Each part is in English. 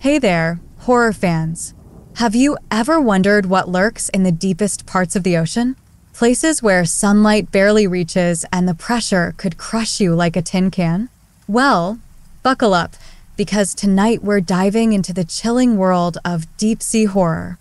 Hey there, horror fans. Have you ever wondered what lurks in the deepest parts of the ocean? Places where sunlight barely reaches and the pressure could crush you like a tin can? Well, buckle up, because tonight we're diving into the chilling world of deep-sea horror.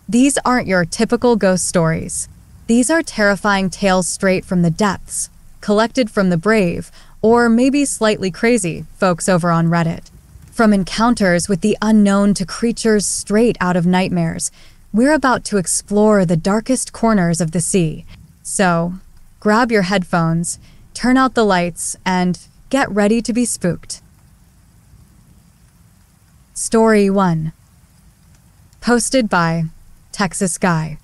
These aren't your typical ghost stories. These are terrifying tales straight from the depths, collected from the brave, or maybe slightly crazy, folks over on Reddit. From encounters with the unknown to creatures straight out of nightmares, we're about to explore the darkest corners of the sea. So, grab your headphones, turn out the lights, and get ready to be spooked. Story 1. Posted by Texas Guy.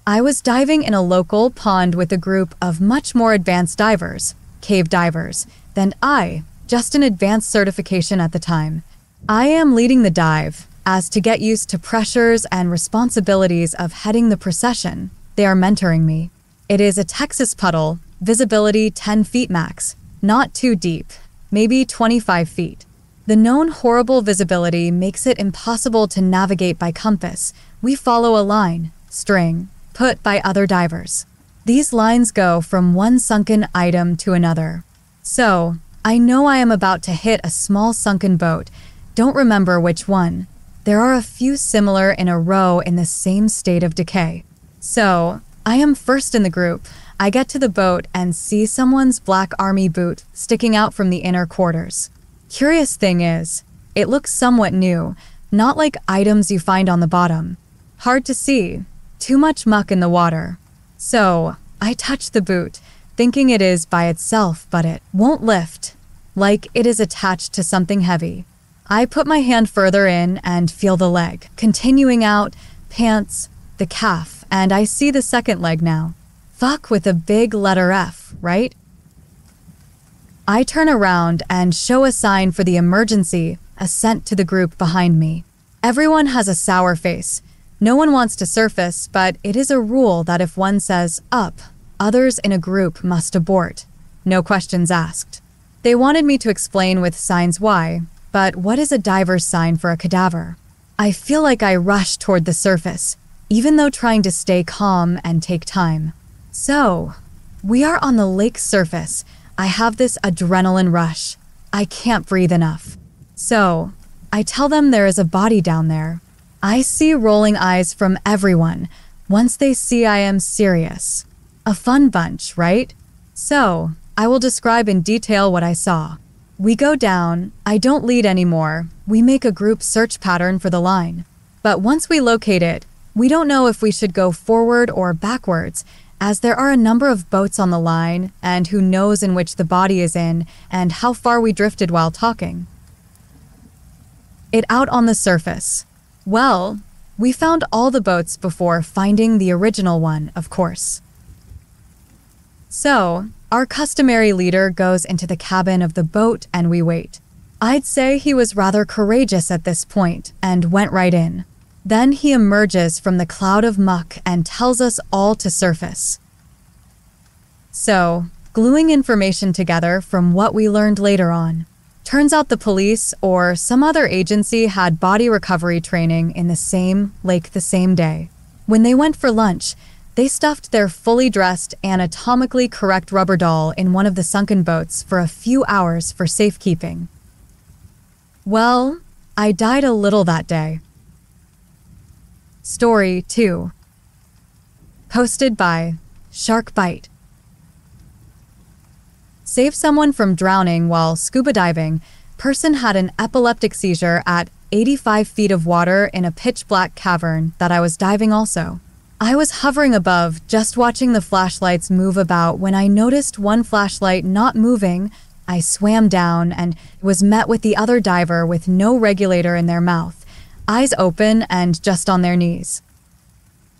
I was diving in a local pond with a group of much more advanced divers, cave divers, than I, just an advanced certification at the time. I am leading the dive, as to get used to pressures and responsibilities of heading the procession, they are mentoring me. It is a Texas puddle, visibility 10 feet max, not too deep, maybe 25 feet. The known horrible visibility makes it impossible to navigate by compass. We follow a line, string, put by other divers. These lines go from one sunken item to another. So, I know I am about to hit a small sunken boat. Don't remember which one. There are a few similar in a row in the same state of decay. So, I am first in the group. I get to the boat and see someone's black army boot sticking out from the inner quarters. Curious thing is, it looks somewhat new, not like items you find on the bottom. Hard to see, too much muck in the water. So, I touch the boot, thinking it is by itself, but it won't lift, like it is attached to something heavy. I put my hand further in and feel the leg, continuing out, pants, the calf, and I see the second leg now. Fuck with a big letter F, right? I turn around and show a sign for the emergency, sent to the group behind me. Everyone has a sour face. No one wants to surface, but it is a rule that if one says up, others in a group must abort. No questions asked. They wanted me to explain with signs why, but what is a diver's sign for a cadaver? I feel like I rush toward the surface, even though trying to stay calm and take time. So, we are on the lake's surface. I have this adrenaline rush. I can't breathe enough. So, I tell them there is a body down there. I see rolling eyes from everyone, once they see I am serious. A fun bunch, right? So, I will describe in detail what I saw. We go down, I don't lead anymore. We make a group search pattern for the line. But once we locate it, we don't know if we should go forward or backwards, as there are a number of boats on the line, and who knows in which the body is in, and how far we drifted while talking. It out on the surface. Well, we found all the boats before finding the original one, of course. So, our customary leader goes into the cabin of the boat and we wait. I'd say he was rather courageous at this point and went right in. Then he emerges from the cloud of muck and tells us all to surface. So, gluing information together from what we learned later on. Turns out the police or some other agency had body recovery training in the same lake the same day. When they went for lunch, they stuffed their fully dressed, anatomically correct rubber doll in one of the sunken boats for a few hours for safekeeping. Well, I died a little that day. Story 2. Posted by Shark Bite. Save someone from drowning while scuba diving. Person had an epileptic seizure at 85 feet of water in a pitch-black cavern that I was diving also. I was hovering above, just watching the flashlights move about when I noticed one flashlight not moving. I swam down and was met with the other diver with no regulator in their mouth, eyes open and just on their knees.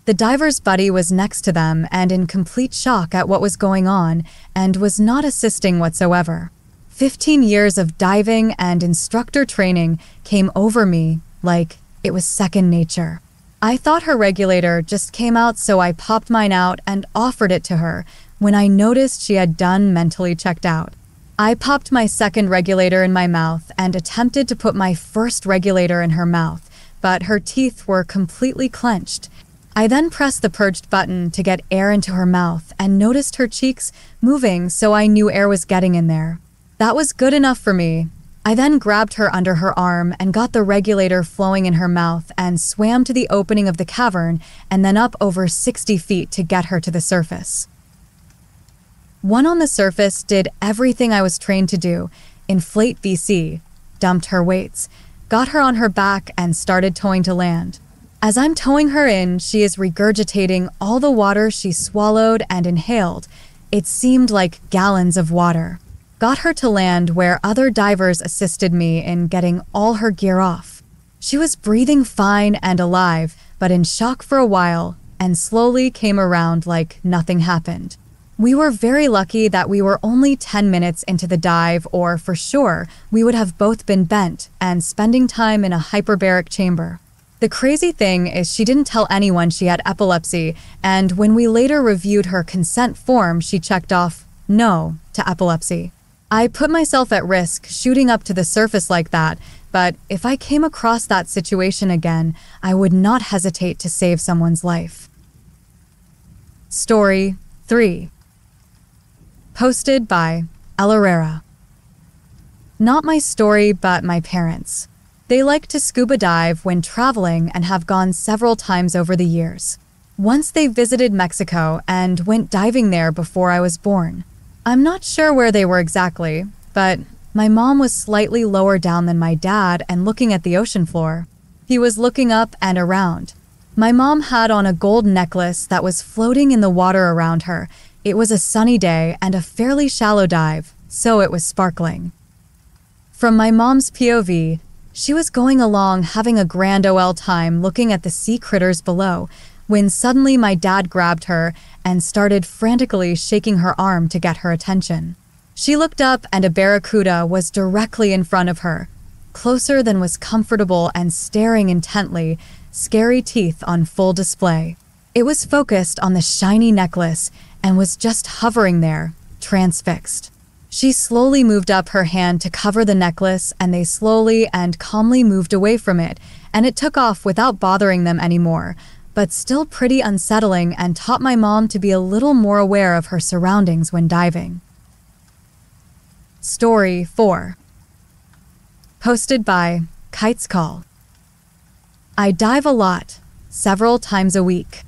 The diver's buddy was next to them and in complete shock at what was going on and was not assisting whatsoever. 15 years of diving and instructor training came over me like it was second nature. I thought her regulator just came out, so I popped mine out and offered it to her when I noticed she had done mentally checked out. I popped my second regulator in my mouth and attempted to put my first regulator in her mouth, but her teeth were completely clenched. I then pressed the purged button to get air into her mouth and noticed her cheeks moving, so I knew air was getting in there. That was good enough for me. I then grabbed her under her arm and got the regulator flowing in her mouth and swam to the opening of the cavern and then up over 60 feet to get her to the surface. One on the surface did everything I was trained to do, inflate VC, dumped her weights, got her on her back and started towing to land. As I'm towing her in, she is regurgitating all the water she swallowed and inhaled. It seemed like gallons of water. Got her to land where other divers assisted me in getting all her gear off. She was breathing fine and alive, but in shock for a while, and slowly came around like nothing happened. We were very lucky that we were only 10 minutes into the dive, or for sure, we would have both been bent and spending time in a hyperbaric chamber. The crazy thing is she didn't tell anyone she had epilepsy, and when we later reviewed her consent form, she checked off no to epilepsy. I put myself at risk shooting up to the surface like that, but if I came across that situation again, I would not hesitate to save someone's life. Story 3. Posted by El Herrera. Not my story, but my parents. They like to scuba dive when traveling and have gone several times over the years. Once they visited Mexico and went diving there before I was born. I'm not sure where they were exactly, but my mom was slightly lower down than my dad and looking at the ocean floor. He was looking up and around. My mom had on a gold necklace that was floating in the water around her. It was a sunny day and a fairly shallow dive, so it was sparkling. From my mom's POV, she was going along having a grand OL time looking at the sea critters below, when suddenly my dad grabbed her and started frantically shaking her arm to get her attention. She looked up and a barracuda was directly in front of her, closer than was comfortable and staring intently, scary teeth on full display. It was focused on the shiny necklace and was just hovering there, transfixed. She slowly moved up her hand to cover the necklace, and they slowly and calmly moved away from it, and it took off without bothering them anymore, but still pretty unsettling and taught my mom to be a little more aware of her surroundings when diving. Story 4. Posted by Kite's Call. I dive a lot, several times a week.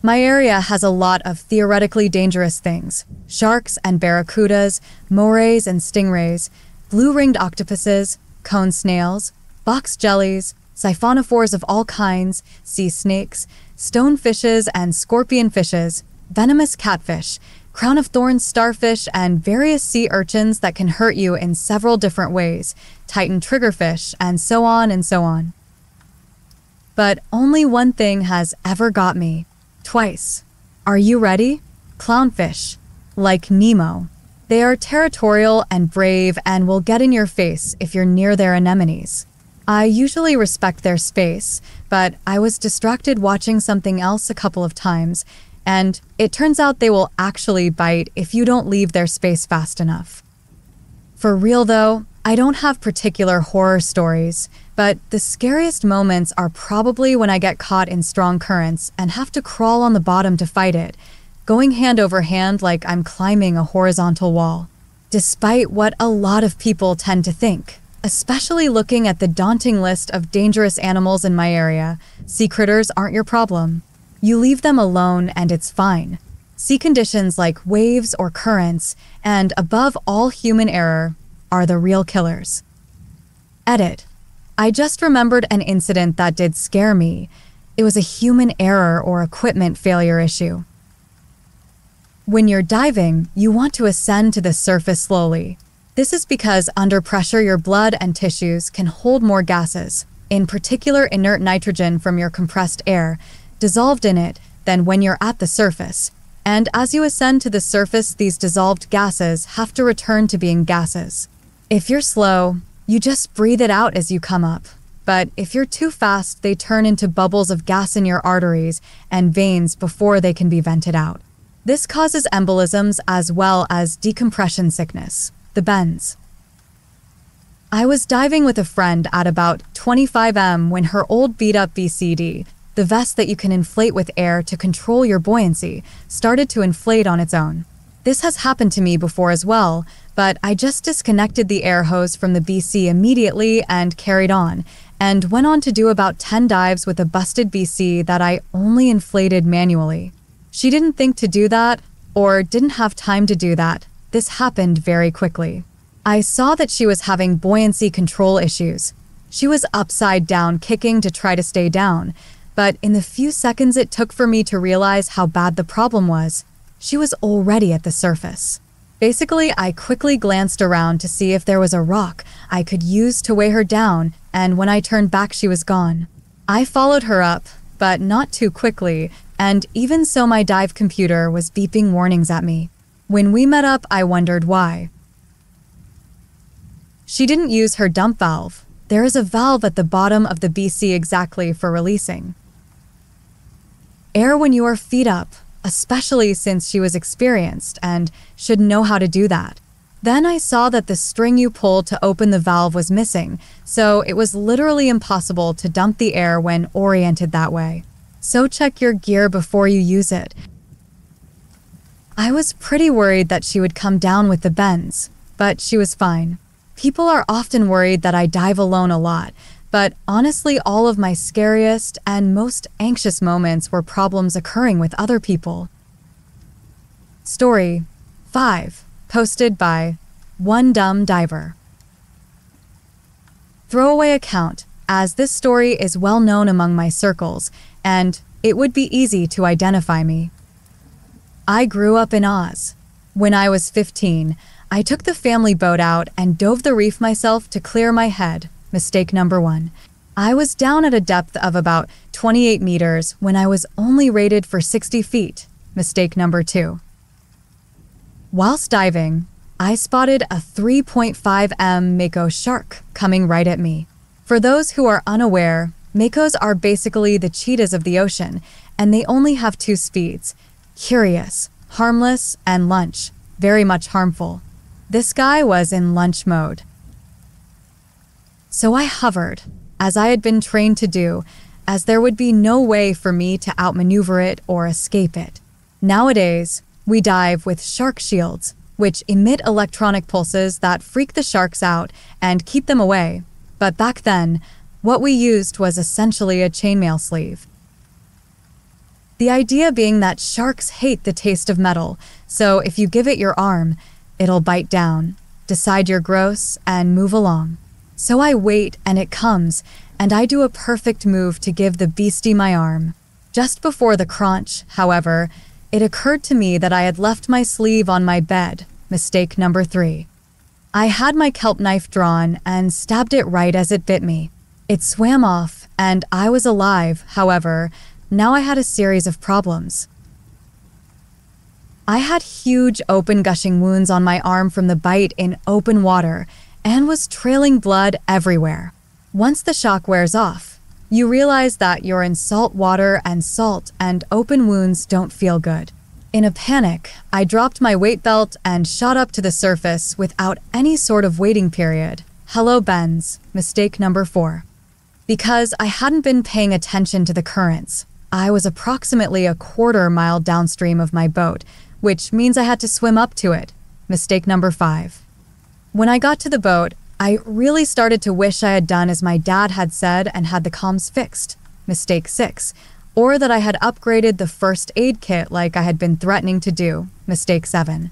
My area has a lot of theoretically dangerous things: sharks and barracudas, morays and stingrays, blue-ringed octopuses, cone snails, box jellies, siphonophores of all kinds, sea snakes, stonefishes and scorpion fishes, venomous catfish, crown of thorns starfish, and various sea urchins that can hurt you in several different ways, titan triggerfish, and so on and so on. But only one thing has ever got me. Twice. Are you ready? Clownfish. Like Nemo. They are territorial and brave and will get in your face if you're near their anemones. I usually respect their space, but I was distracted watching something else a couple of times, and it turns out they will actually bite if you don't leave their space fast enough. For real though, I don't have particular horror stories, but the scariest moments are probably when I get caught in strong currents and have to crawl on the bottom to fight it, going hand over hand like I'm climbing a horizontal wall. Despite what a lot of people tend to think, especially looking at the daunting list of dangerous animals in my area, sea critters aren't your problem. You leave them alone and it's fine. Sea conditions like waves or currents, and above all human error, are the real killers. Edit. I just remembered an incident that did scare me. It was a human error or equipment failure issue. When you're diving, you want to ascend to the surface slowly. This is because under pressure your blood and tissues can hold more gases, in particular inert nitrogen from your compressed air, dissolved in it than when you're at the surface. And as you ascend to the surface, these dissolved gases have to return to being gases. If you're slow, you just breathe it out as you come up. But if you're too fast, they turn into bubbles of gas in your arteries and veins before they can be vented out. This causes embolisms as well as decompression sickness, the bends. I was diving with a friend at about 25 m when her old beat-up VCD, the vest that you can inflate with air to control your buoyancy, started to inflate on its own. This has happened to me before as well, but I just disconnected the air hose from the BC immediately and carried on, and went on to do about 10 dives with a busted BC that I only inflated manually. She didn't think to do that, or didn't have time to do that. This happened very quickly. I saw that she was having buoyancy control issues. She was upside down kicking to try to stay down, but in the few seconds it took for me to realize how bad the problem was, she was already at the surface. Basically, I quickly glanced around to see if there was a rock I could use to weigh her down, and when I turned back she was gone. I followed her up, but not too quickly, and even so my dive computer was beeping warnings at me. When we met up, I wondered why. She didn't use her dump valve. There is a valve at the bottom of the BC exactly for releasing air when you are feet up, especially since she was experienced and should know how to do that. Then I saw that the string you pulled to open the valve was missing, so it was literally impossible to dump the air when oriented that way. So check your gear before you use it. I was pretty worried that she would come down with the bends, but she was fine. People are often worried that I dive alone a lot, but honestly all of my scariest and most anxious moments were problems occurring with other people. Story 5, posted by One Dumb Diver. Throwaway account, as this story is well known among my circles, and it would be easy to identify me. I grew up in Oz. When I was 15, I took the family boat out and dove the reef myself to clear my head. Mistake number 1. I was down at a depth of about 28 meters when I was only rated for 60 feet. Mistake number 2. Whilst diving, I spotted a 3.5 m mako shark coming right at me. For those who are unaware, makos are basically the cheetahs of the ocean, and they only have 2 speeds: curious, harmless, and lunch, very much harmful. This guy was in lunch mode. So I hovered, as I had been trained to do, as there would be no way for me to outmaneuver it or escape it. Nowadays, we dive with shark shields, which emit electronic pulses that freak the sharks out and keep them away. But back then, what we used was essentially a chainmail sleeve. The idea being that sharks hate the taste of metal, so if you give it your arm, it'll bite down, decide you're gross, and move along. So I wait and it comes, and I do a perfect move to give the beastie my arm. Just before the crunch, however, it occurred to me that I had left my sleeve on my bed. Mistake number 3. I had my kelp knife drawn and stabbed it right as it bit me. It swam off, and I was alive. However, now I had a series of problems. I had huge open gushing wounds on my arm from the bite in open water, and was trailing blood everywhere. Once the shock wears off, you realize that you're in salt water, and salt and open wounds don't feel good. In a panic, I dropped my weight belt and shot up to the surface without any sort of waiting period. Hello, bends. Mistake number 4. Because I hadn't been paying attention to the currents, I was approximately a quarter mile downstream of my boat, which means I had to swim up to it. Mistake number 5. When I got to the boat, I really started to wish I had done as my dad had said and had the comms fixed. Mistake 6. Or that I had upgraded the first aid kit like I had been threatening to do. Mistake 7.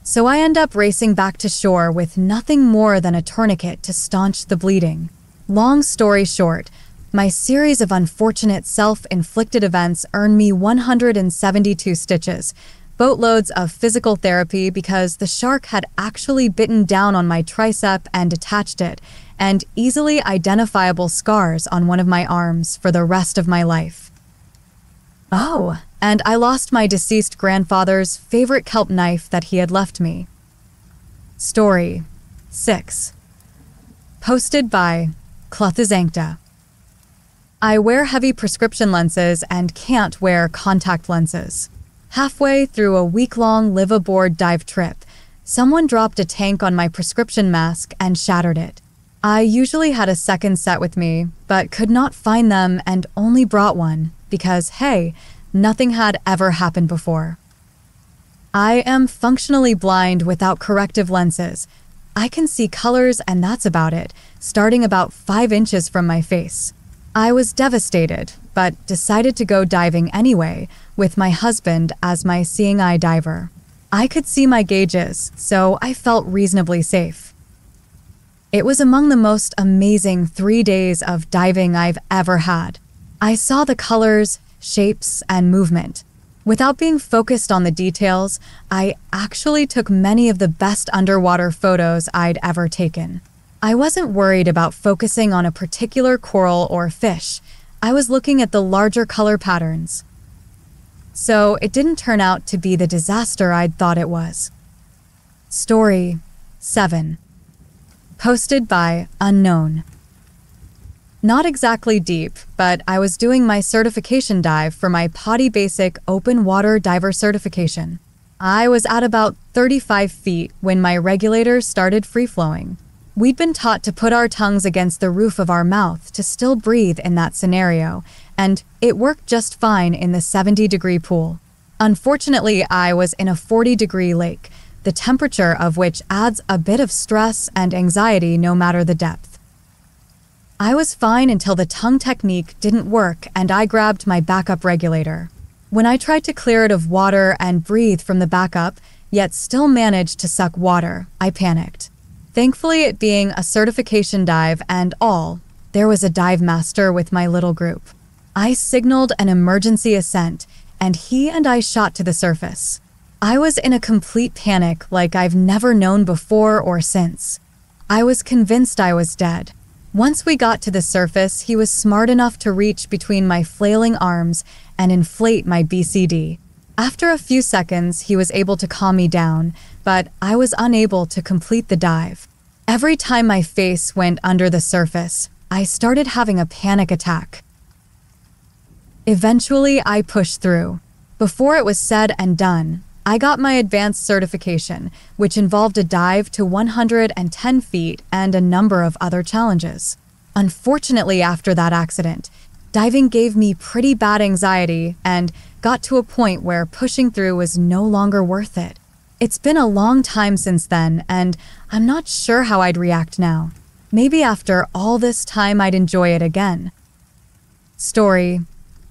So I end up racing back to shore with nothing more than a tourniquet to staunch the bleeding. Long story short, my series of unfortunate self-inflicted events earned me 172 stitches, boatloads of physical therapy because the shark had actually bitten down on my tricep and detached it, and easily identifiable scars on one of my arms for the rest of my life. Oh, and I lost my deceased grandfather's favorite kelp knife that he had left me. Story 6, posted by Cluthazankta. I wear heavy prescription lenses and can't wear contact lenses. Halfway through a week-long live-aboard dive trip, someone dropped a tank on my prescription mask and shattered it. I usually had a second set with me, but could not find them and only brought one because, hey, nothing had ever happened before. I am functionally blind without corrective lenses. I can see colors and that's about it, starting about 5 inches from my face. I was devastated, but decided to go diving anyway, with my husband as my seeing eye diver. I could see my gauges, so I felt reasonably safe. It was among the most amazing 3 days of diving I've ever had. I saw the colors, shapes, and movement. Without being focused on the details, I actually took many of the best underwater photos I'd ever taken. I wasn't worried about focusing on a particular coral or fish. I was looking at the larger color patterns. So it didn't turn out to be the disaster I'd thought it was. Story 7. Posted by Unknown. Not exactly deep, but I was doing my certification dive for my POTI Basic Open Water Diver certification. I was at about 35 feet when my regulators started free-flowing. We'd been taught to put our tongues against the roof of our mouth to still breathe in that scenario, and it worked just fine in the 70-degree pool. Unfortunately, I was in a 40-degree lake, the temperature of which adds a bit of stress and anxiety no matter the depth. I was fine until the tongue technique didn't work and I grabbed my backup regulator. When I tried to clear it of water and breathe from the backup, yet still managed to suck water, I panicked. Thankfully, it being a certification dive and all, there was a dive master with my little group. I signaled an emergency ascent, and he and I shot to the surface. I was in a complete panic like I've never known before or since. I was convinced I was dead. Once we got to the surface, he was smart enough to reach between my flailing arms and inflate my BCD. After a few seconds, he was able to calm me down, but I was unable to complete the dive. Every time my face went under the surface, I started having a panic attack. Eventually, I pushed through. Before it was said and done, I got my advanced certification, which involved a dive to 110 feet and a number of other challenges. Unfortunately, after that accident, diving gave me pretty bad anxiety and got to a point where pushing through was no longer worth it. It's been a long time since then, and I'm not sure how I'd react now. Maybe after all this time I'd enjoy it again. Story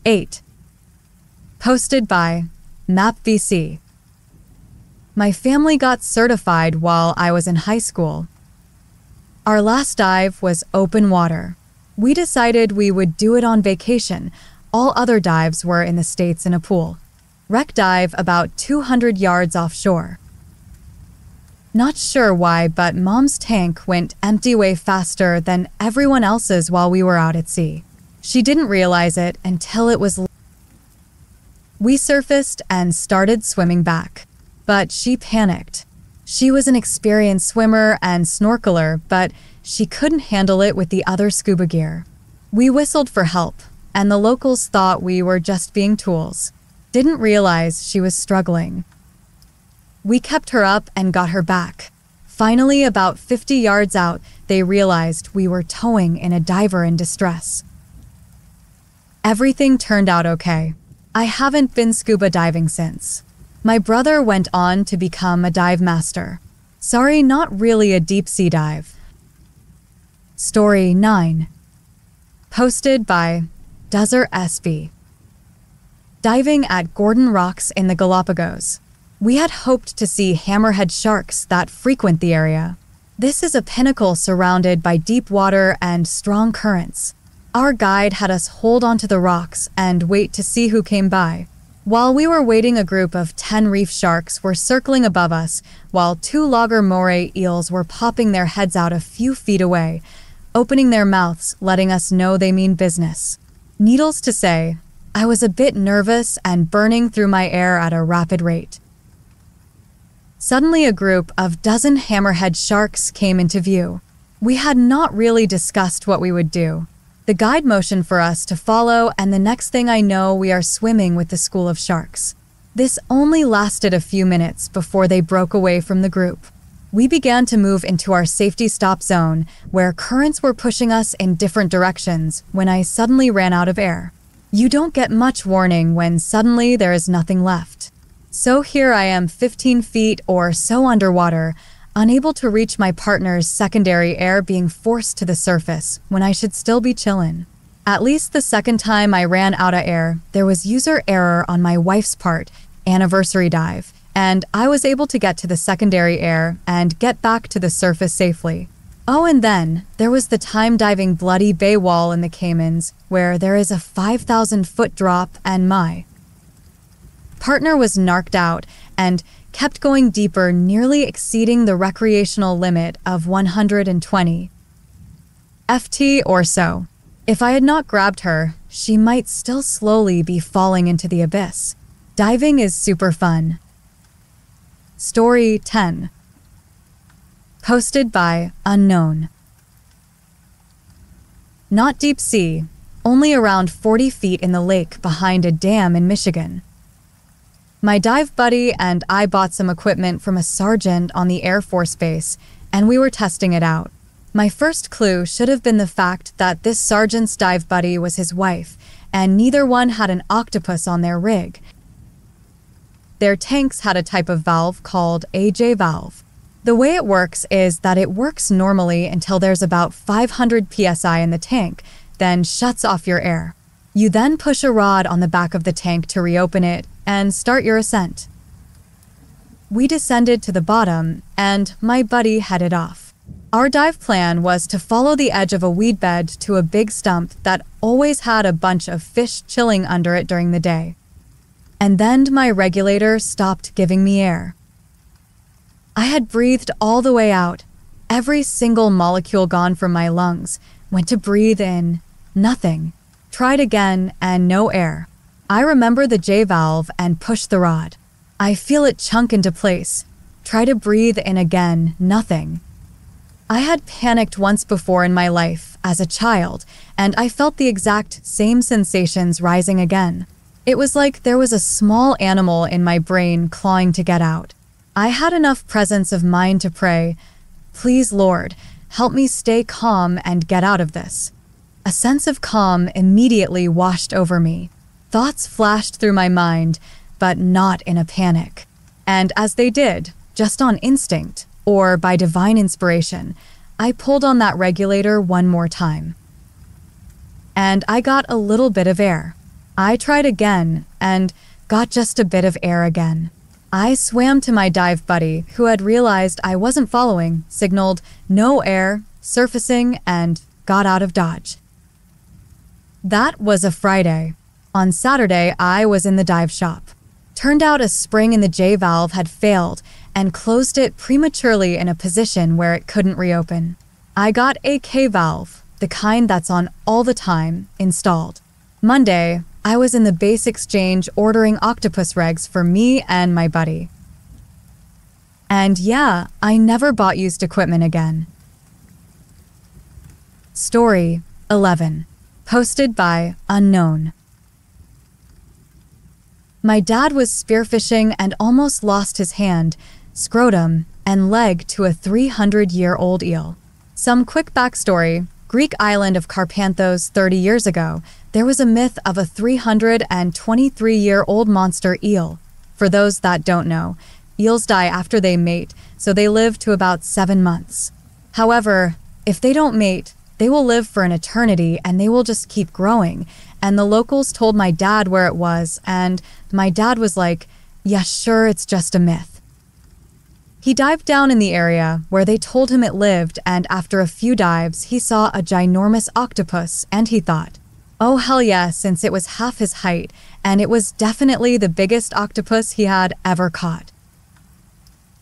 8. Posted by MapVC. My family got certified while I was in high school. Our last dive was open water. We decided we would do it on vacation. All other dives were in the States in a pool. Wreck dive about 200 yards offshore. Not sure why, but Mom's tank went empty way faster than everyone else's while we were out at sea. She didn't realize it until it was... We surfaced and started swimming back. But she panicked. She was an experienced swimmer and snorkeler, but she couldn't handle it with the other scuba gear. We whistled for help, and the locals thought we were just being tools. Didn't realize she was struggling. We kept her up and got her back. Finally, about 50 yards out, they realized we were towing in a diver in distress. Everything turned out okay. I haven't been scuba diving since. My brother went on to become a dive master. Sorry, not really a deep-sea dive. Story 9. Posted by Desert SB. Diving at Gordon Rocks in the Galapagos. We had hoped to see hammerhead sharks that frequent the area. This is a pinnacle surrounded by deep water and strong currents. Our guide had us hold onto the rocks and wait to see who came by. While we were waiting, a group of 10 reef sharks were circling above us, while 2 logger moray eels were popping their heads out a few feet away, opening their mouths, letting us know they mean business. Needless to say, I was a bit nervous and burning through my air at a rapid rate. Suddenly, a group of dozen hammerhead sharks came into view. We had not really discussed what we would do. The guide motioned for us to follow, and the next thing I know, we are swimming with the school of sharks. This only lasted a few minutes before they broke away from the group. We began to move into our safety stop zone, where currents were pushing us in different directions when I suddenly ran out of air. You don't get much warning when suddenly there is nothing left. So here I am 15 feet or so underwater, unable to reach my partner's secondary air, being forced to the surface when I should still be chillin'. At least the second time I ran out of air, there was user error on my wife's part, anniversary dive, and I was able to get to the secondary air and get back to the surface safely. Oh, and then there was the time diving Bloody Bay Wall in the Caymans, where there is a 5,000-foot drop, and my partner was narked out and kept going deeper, nearly exceeding the recreational limit of 120 ft or so. If I had not grabbed her, she might still slowly be falling into the abyss. Diving is super fun. Story 10. Posted by Unknown. Not deep sea, only around 40 feet in the lake behind a dam in Michigan. My dive buddy and I bought some equipment from a sergeant on the Air Force Base, and we were testing it out. My first clue should have been the fact that this sergeant's dive buddy was his wife, and neither one had an octopus on their rig. Their tanks had a type of valve called a J valve. The way it works is that it works normally until there's about 500 psi in the tank, then shuts off your air. You then push a rod on the back of the tank to reopen it and start your ascent. We descended to the bottom, and my buddy headed off. Our dive plan was to follow the edge of a weed bed to a big stump that always had a bunch of fish chilling under it during the day. And then my regulator stopped giving me air. I had breathed all the way out, every single molecule gone from my lungs, went to breathe in, nothing. Tried again, and no air. I remember the J valve and push the rod. I feel it chunk into place. Try to breathe in again, nothing. I had panicked once before in my life as a child, and I felt the exact same sensations rising again. It was like there was a small animal in my brain clawing to get out. I had enough presence of mind to pray, "Please, Lord, help me stay calm and get out of this." A sense of calm immediately washed over me. Thoughts flashed through my mind, but not in a panic. And as they did, just on instinct, or by divine inspiration, I pulled on that regulator one more time. And I got a little bit of air. I tried again, and got just a bit of air again. I swam to my dive buddy, who had realized I wasn't following, signaled "no air," surfacing, and got out of Dodge. That was a Friday. On Saturday, I was in the dive shop. Turned out a spring in the J valve had failed and closed it prematurely in a position where it couldn't reopen. I got a K valve, the kind that's on all the time, installed. Monday, I was in the base exchange ordering octopus regs for me and my buddy. And yeah, I never bought used equipment again. Story 11. Posted by Unknown. My dad was spearfishing and almost lost his hand, scrotum, and leg to a 300-year-old eel. Some quick backstory: Greek island of Carpanthos 30 years ago, there was a myth of a 323-year-old monster eel. For those that don't know, eels die after they mate, so they live to about 7 months. However, if they don't mate, they will live for an eternity and they will just keep growing. And the locals told my dad where it was, and my dad was like, "Yeah, sure, it's just a myth." He dived down in the area where they told him it lived, and after a few dives, he saw a ginormous octopus, and he thought, oh hell yeah, since it was half his height, and it was definitely the biggest octopus he had ever caught.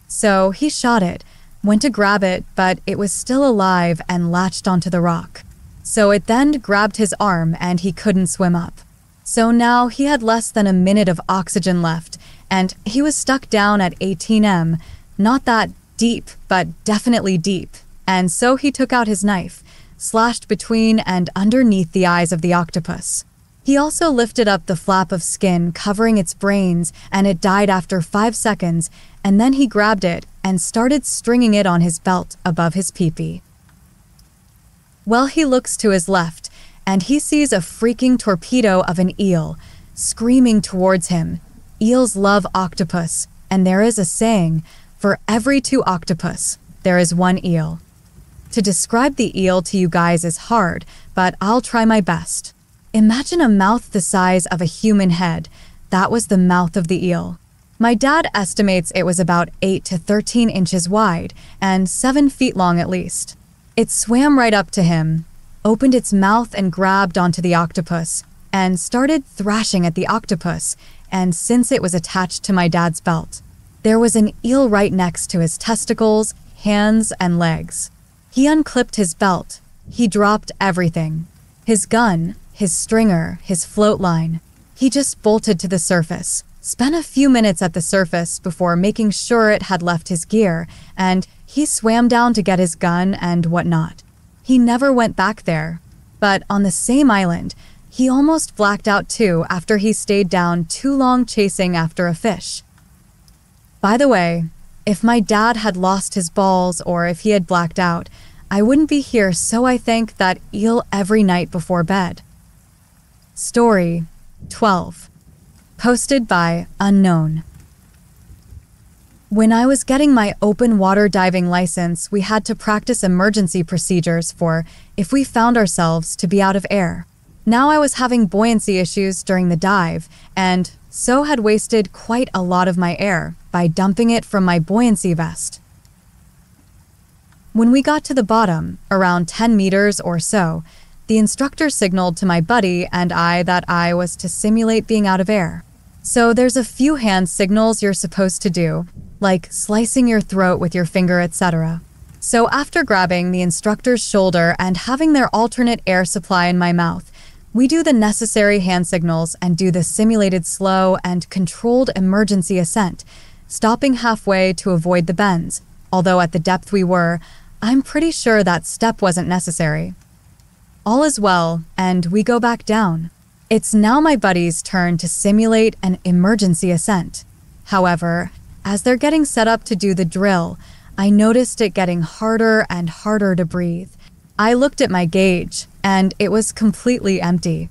So he shot it, went to grab it, but it was still alive and latched onto the rock. So it then grabbed his arm and he couldn't swim up. So now he had less than a minute of oxygen left, and he was stuck down at 18 m, not that deep, but definitely deep. And so he took out his knife, slashed between and underneath the eyes of the octopus. He also lifted up the flap of skin covering its brains, and it died after 5 seconds, and then he grabbed it and started stringing it on his belt above his peepee. Well, he looks to his left, and he sees a freaking torpedo of an eel screaming towards him. Eels love octopus, and there is a saying, for every 2 octopus, there is 1 eel. To describe the eel to you guys is hard, but I'll try my best. Imagine a mouth the size of a human head. That was the mouth of the eel. My dad estimates it was about 8 to 13 inches wide and 7 feet long at least. It swam right up to him, opened its mouth and grabbed onto the octopus, and started thrashing at the octopus, and since it was attached to my dad's belt, there was an eel right next to his testicles, hands, and legs. He unclipped his belt. He dropped everything. His gun, his stringer, his float line. He just bolted to the surface, spent a few minutes at the surface before making sure it had left his gear, and he swam down to get his gun and whatnot. He never went back there. But on the same island, he almost blacked out too after he stayed down too long chasing after a fish. By the way, if my dad had lost his balls or if he had blacked out, I wouldn't be here, so I thank that eel every night before bed. Story 12. Posted by Unknown. When I was getting my open water diving license, we had to practice emergency procedures for if we found ourselves to be out of air. Now I was having buoyancy issues during the dive, and so had wasted quite a lot of my air by dumping it from my buoyancy vest. When we got to the bottom, around 10 meters or so, the instructor signaled to my buddy and I that I was to simulate being out of air. So there's a few hand signals you're supposed to do, like slicing your throat with your finger, etc. So after grabbing the instructor's shoulder and having their alternate air supply in my mouth, we do the necessary hand signals and do the simulated slow and controlled emergency ascent, stopping halfway to avoid the bends, although at the depth we were, I'm pretty sure that step wasn't necessary. All is well, and we go back down. It's now my buddy's turn to simulate an emergency ascent. However, as they're getting set up to do the drill, I noticed it getting harder and harder to breathe. I looked at my gauge, and it was completely empty.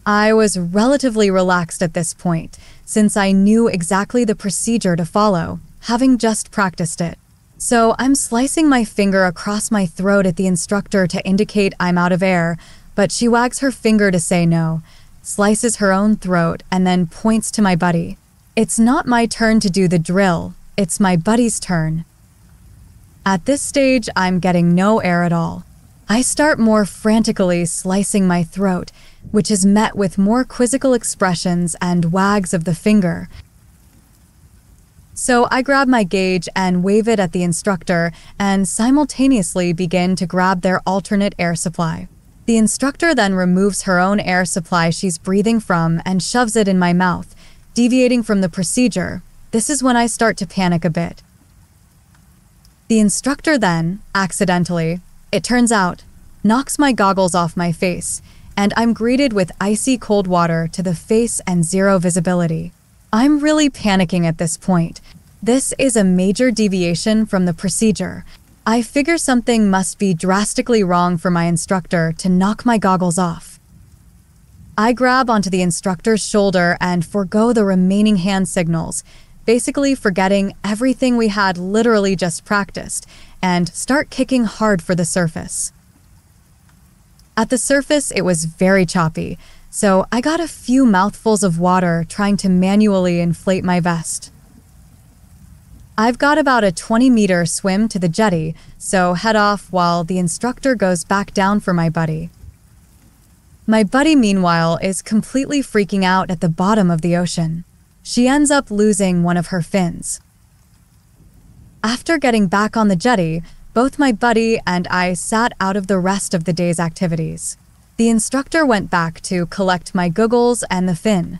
I was relatively relaxed at this point, since I knew exactly the procedure to follow, having just practiced it. So I'm slicing my finger across my throat at the instructor to indicate I'm out of air, but she wags her finger to say no, slices her own throat, and then points to my buddy. It's not my turn to do the drill, it's my buddy's turn. At this stage, I'm getting no air at all. I start more frantically slicing my throat, which is met with more quizzical expressions and wags of the finger. So I grab my gauge and wave it at the instructor and simultaneously begin to grab their alternate air supply. The instructor then removes her own air supply she's breathing from and shoves it in my mouth, deviating from the procedure. This is when I start to panic a bit. The instructor then, accidentally, it turns out, knocks my goggles off my face, and I'm greeted with icy cold water to the face and zero visibility. I'm really panicking at this point. This is a major deviation from the procedure. I figure something must be drastically wrong for my instructor to knock my goggles off. I grab onto the instructor's shoulder and forgo the remaining hand signals, basically forgetting everything we had literally just practiced, and start kicking hard for the surface. At the surface, it was very choppy, so I got a few mouthfuls of water trying to manually inflate my vest. I've got about a 20-meter swim to the jetty, so head off while the instructor goes back down for my buddy. My buddy, meanwhile, is completely freaking out at the bottom of the ocean. She ends up losing one of her fins. After getting back on the jetty, both my buddy and I sat out of the rest of the day's activities. The instructor went back to collect my goggles and the fin.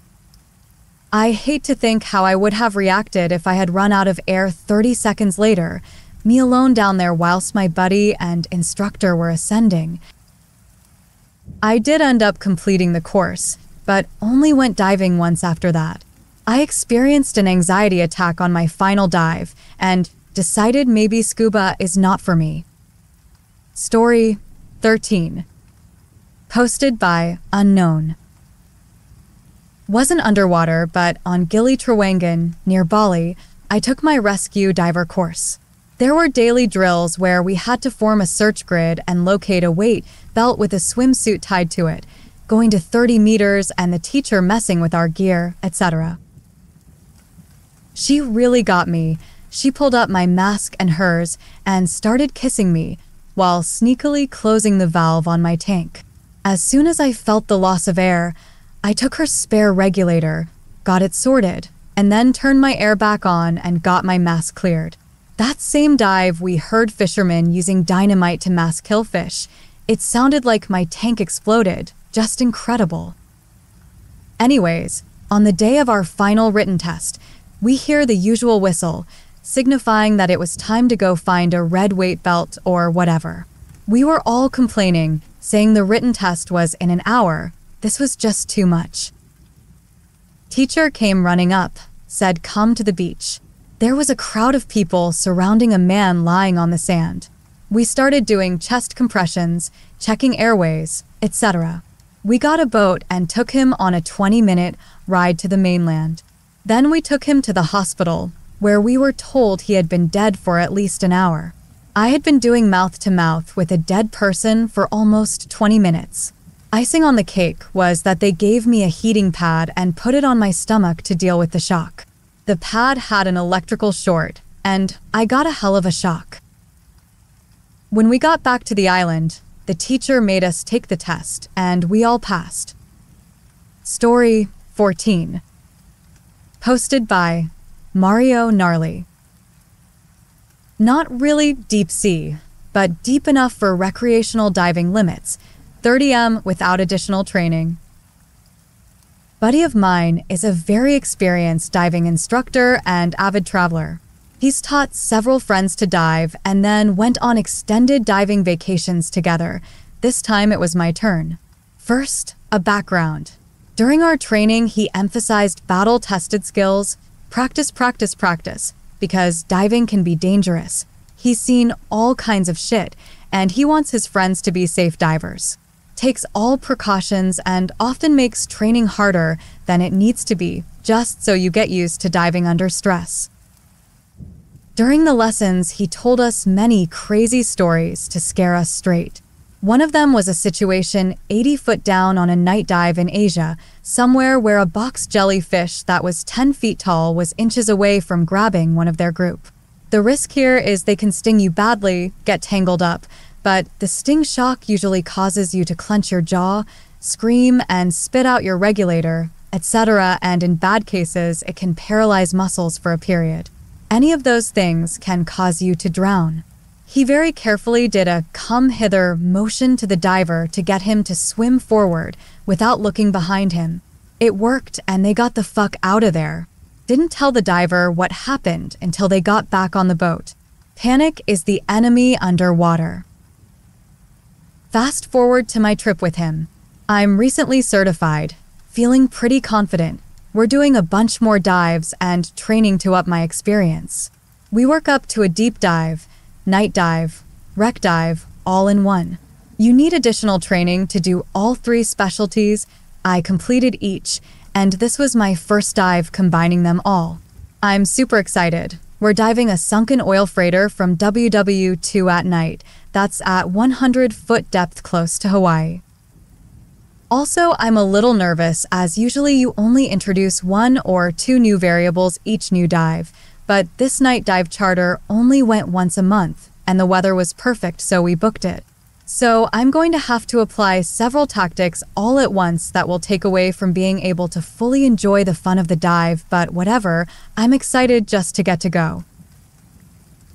I hate to think how I would have reacted if I had run out of air 30 seconds later, Me alone down there whilst my buddy and instructor were ascending. I did end up completing the course, but only went diving once after that. I experienced an anxiety attack on my final dive and decided maybe scuba is not for me. Story 13. Posted by Unknown. Wasn't underwater, but on Gili Trawangan, near Bali, I took my rescue diver course. There were daily drills where we had to form a search grid and locate a weight belt with a swimsuit tied to it, going to 30 meters and the teacher messing with our gear, etc. She really got me. She pulled up my mask and hers and started kissing me while sneakily closing the valve on my tank. As soon as I felt the loss of air, I took her spare regulator, got it sorted, and then turned my air back on and got my mask cleared. That same dive, we heard fishermen using dynamite to mass kill fish. It sounded like my tank exploded. Just incredible. Anyways, on the day of our final written test, we hear the usual whistle, signifying that it was time to go find a red weight belt or whatever. We were all complaining, saying the written test was in an hour. This was just too much. Teacher came running up, said come to the beach. There was a crowd of people surrounding a man lying on the sand. We started doing chest compressions, checking airways, etc. We got a boat and took him on a 20-minute ride to the mainland. Then we took him to the hospital, where we were told he had been dead for at least an hour. I had been doing mouth-to-mouth with a dead person for almost 20 minutes. Icing on the cake was that they gave me a heating pad and put it on my stomach to deal with the shock. The pad had an electrical short, and I got a hell of a shock. When we got back to the island, the teacher made us take the test, and we all passed. Story 14. Posted by Mario Gnarly. Not really deep sea, but deep enough for recreational diving limits, 30m without additional training. Buddy of mine is a very experienced diving instructor and avid traveler. He's taught several friends to dive and then went on extended diving vacations together. This time it was my turn. First, a background. During our training, he emphasized battle-tested skills, practice, practice, practice, because diving can be dangerous. He's seen all kinds of shit, and he wants his friends to be safe divers. Takes all precautions and often makes training harder than it needs to be, just so you get used to diving under stress. During the lessons, he told us many crazy stories to scare us straight. One of them was a situation 80 foot down on a night dive in Asia, somewhere where a box jellyfish that was 10 feet tall was inches away from grabbing one of their group. The risk here is they can sting you badly, get tangled up, but the sting shock usually causes you to clench your jaw, scream, and spit out your regulator, etc., and in bad cases, it can paralyze muscles for a period. Any of those things can cause you to drown. He very carefully did a come hither motion to the diver to get him to swim forward without looking behind him. It worked and they got the fuck out of there. Didn't tell the diver what happened until they got back on the boat. Panic is the enemy underwater. Fast forward to my trip with him. I'm recently certified, feeling pretty confident. We're doing a bunch more dives and training to up my experience. We work up to a deep dive, night dive, wreck dive, all in one. You need additional training to do all three specialties. I completed each, and this was my first dive combining them all. I'm super excited. We're diving a sunken oil freighter from WW2 at night. That's at 100-foot depth close to Hawaii. Also, I'm a little nervous as usually you only introduce 1 or 2 new variables each new dive, but this night dive charter only went once a month, and the weather was perfect, so we booked it. So I'm going to have to apply several tactics all at once that will take away from being able to fully enjoy the fun of the dive, but whatever, I'm excited just to get to go.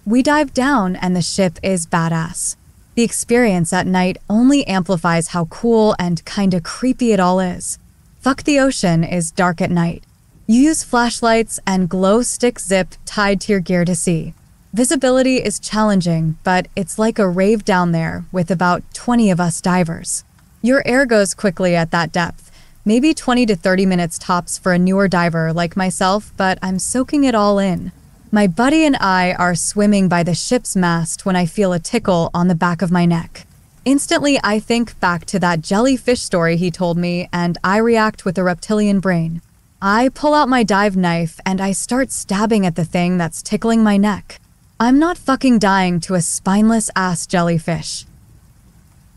We dive down and the ship is badass. The experience at night only amplifies how cool and kinda creepy it all is. Fuck the ocean is dark at night. You use flashlights and glow stick zip tied to your gear to see. Visibility is challenging, but it's like a rave down there with about 20 of us divers. Your air goes quickly at that depth, maybe 20 to 30 minutes tops for a newer diver like myself, but I'm soaking it all in. My buddy and I are swimming by the ship's mast when I feel a tickle on the back of my neck. Instantly, I think back to that jellyfish story he told me, and I react with a reptilian brain. I pull out my dive knife and I start stabbing at the thing that's tickling my neck. I'm not fucking dying to a spineless ass jellyfish.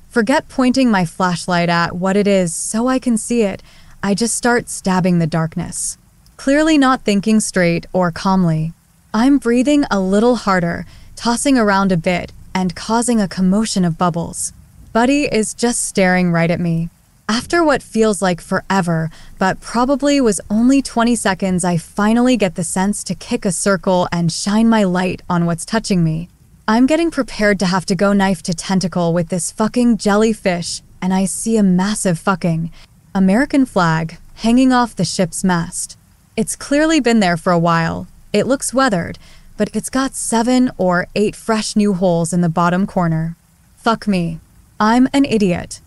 Forget pointing my flashlight at what it is so I can see it. I just start stabbing the darkness. Clearly not thinking straight or calmly. I'm breathing a little harder, tossing around a bit, and causing a commotion of bubbles. Buddy is just staring right at me. After what feels like forever, but probably was only 20 seconds, I finally get the sense to kick a circle and shine my light on what's touching me. I'm getting prepared to have to go knife to tentacle with this fucking jellyfish, and I see a massive fucking American flag hanging off the ship's mast. It's clearly been there for a while. It looks weathered, but it's got 7 or 8 fresh new holes in the bottom corner. Fuck me. I'm an idiot.